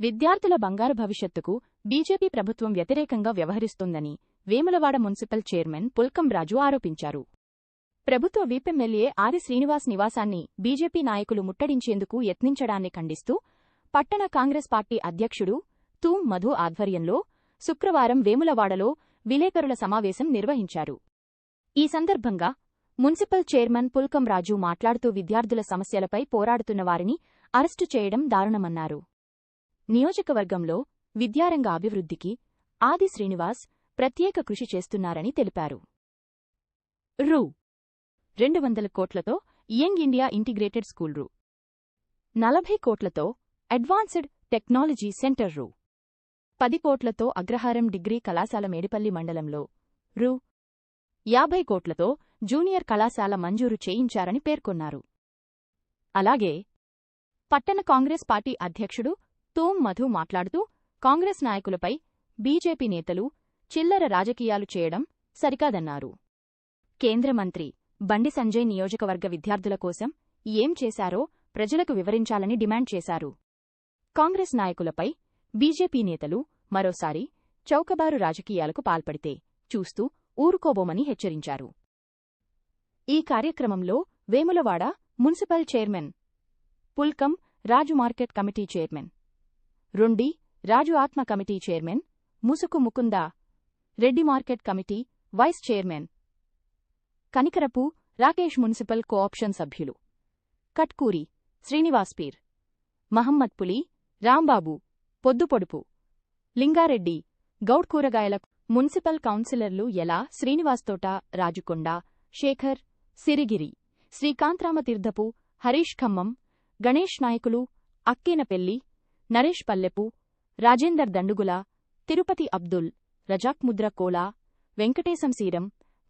విద్యార్థుల బంగారు భవిష్యత్తుకు బీజేపీ ప్రభుత్వం వ్యతిరేకంగా వ్యవహరిస్తోందని వేములవాడ మున్సిపల్ చైర్మన్ పుల్కం రాజు ఆరోపించారు. ప్రభుత్వ విప్ ఎమ్మెల్యే ఆది శ్రీనివాస్ నివాసాన్ని బీజేపీ నాయకులు ముట్టడించేందుకు యత్నించడాన్ని ఖండిస్తూ పట్టణ కాంగ్రెస్ పార్టీ అధ్యక్షుడు తూం మధు ఆధ్వర్యంలో శుక్రవారం వేములవాడలో విలేకరుల సమావేశం నిర్వహించారు. ఈ సందర్భంగా మున్సిపల్ చైర్మన్ పుల్కం రాజు మాట్లాడుతూ విద్యార్థుల సమస్యలపై పోరాడుతున్న వారిని అరెస్టు చేయడం దారుణమన్నారు. నియోజకవర్గంలో విద్యారంగ అభివృద్ధికి ఆది శ్రీనివాస్ ప్రత్యేక కృషి చేస్తున్నారని తెలిపారు. రూ. 200 కోట్లతో యంగ్ ఇండియా ఇంటిగ్రేటెడ్ స్కూల్ రూ. 40 కోట్లతో అడ్వాన్స్డ్ టెక్నాలజీ సెంటర్ రూ. 10 కోట్లతో అగ్రహారం డిగ్రీ కళాశాల మేడిపల్లి మండలంలో రూ. 50 కోట్లతో జూనియర్ కళాశాల మంజూరు చేయించారని పేర్కొన్నారు. అలాగే పట్టణ కాంగ్రెస్ పార్టీ అధ్యక్షుడు తూం మధు మాట్లాడుతూ కాంగ్రెస్ నాయకులపై బీజేపీ నేతలు చిల్లర రాజకీయాలు చేయడం సరికాదన్నారు. కేంద్ర మంత్రి బండి సంజయ్ నియోజకవర్గ విద్యార్థుల కోసం ఏం చేశారో ప్రజలకు వివరించాలని డిమాండ్ చేశారు. కాంగ్రెస్ నాయకులపై బీజేపీ నేతలు మరోసారి చౌకబారు రాజకీయాలకు పాల్పడితే చూస్తూ ఊరుకోబోమని హెచ్చరించారు. ఈ కార్యక్రమంలో Vemulawada municipal chairman Pulkam Raju, market committee chairman Rondi Raju, Atma committee chairman Musuku Mukunda Reddy, market committee vice chairman Kanikarapu Rakesh, municipal co-option సభ్యులు కట్కూరి శ్రీనివాస్, పీర్ మహమ్మద్, పులి రాంబాబు, పొద్దుపొడుపు లింగారెడ్డి, గౌడ్, కూరగాయల మున్సిపల్ కౌన్సిలర్లు ఎలా శ్రీనివాస్తోట, రాజుకొండ, శేఖర్, సిరిగిరి, శ్రీకాంతరామతీర్థపు, హరీష్, ఖమ్మం గణేష్ నాయకులు, అక్కేనపెల్లి, నరేష్ పల్లెపు, రాజేందర్ దండుగుల, తిరుపతి అబ్దుల్ రజాక్, ముద్ర కోలా, వెంకటేశం సీరం,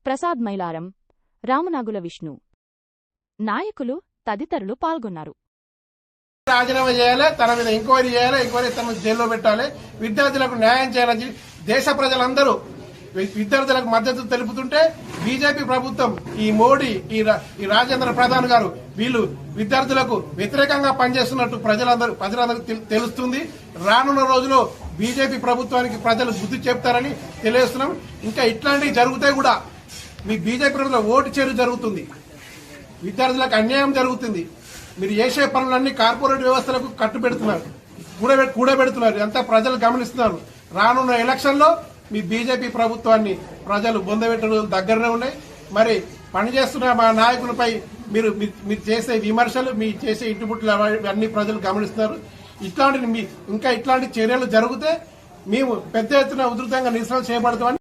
ప్రసాద్ మైలారం, రామనాగుల విష్ణు నాయకులు తదితరులు పాల్గొన్నారు. రాజీనామా చేయాలి, తన మీద ఎంక్వైరీ చేయాలి, ఎంక్వైరీ తన జైల్లో పెట్టాలి, విద్యార్థులకు న్యాయం చేయాలని దేశ ప్రజలందరూ విద్యార్థులకు మద్దతు తెలుపుతుంటే బీజేపీ ప్రభుత్వం, ఈ మోడీ, ఈ రాజేంద్ర ప్రధాన్ గారు వీళ్ళు విద్యార్థులకు వ్యతిరేకంగా పనిచేస్తున్నట్టు ప్రజలందరికీ తెలుస్తుంది. రానున్న రోజుల్లో బీజేపీ ప్రభుత్వానికి ప్రజలు బుద్ధి చెప్తారని తెలియజేస్తున్నాం. ఇంకా ఇట్లాంటివి జరిగితే కూడా మీ బీజేపీ ప్రభుత్వం ఓటు చేరు జరుగుతుంది, విద్యార్థులకు అన్యాయం జరుగుతుంది. మీరు చేసే పనులన్నీ కార్పొరేట్ వ్యవస్థలకు కట్టుబెడుతున్నారు, కూడబెడుతున్నారు. అంతా ప్రజలు గమనిస్తున్నారు. రానున్న ఎలక్షన్లో మీ బీజేపీ ప్రభుత్వాన్ని ప్రజలు బొందబెట్టడం దగ్గరనే ఉన్నాయి. మరి పనిచేస్తున్న మా నాయకులపై మీరు చేసే విమర్శలు, మీ చేసే ఇంటిముట్లు అన్ని ప్రజలు గమనిస్తున్నారు. ఇంకా ఇట్లాంటి చర్యలు జరిగితే మేము పెద్ద ఎత్తున ఉధృతంగా నిరసన చేయబడతామని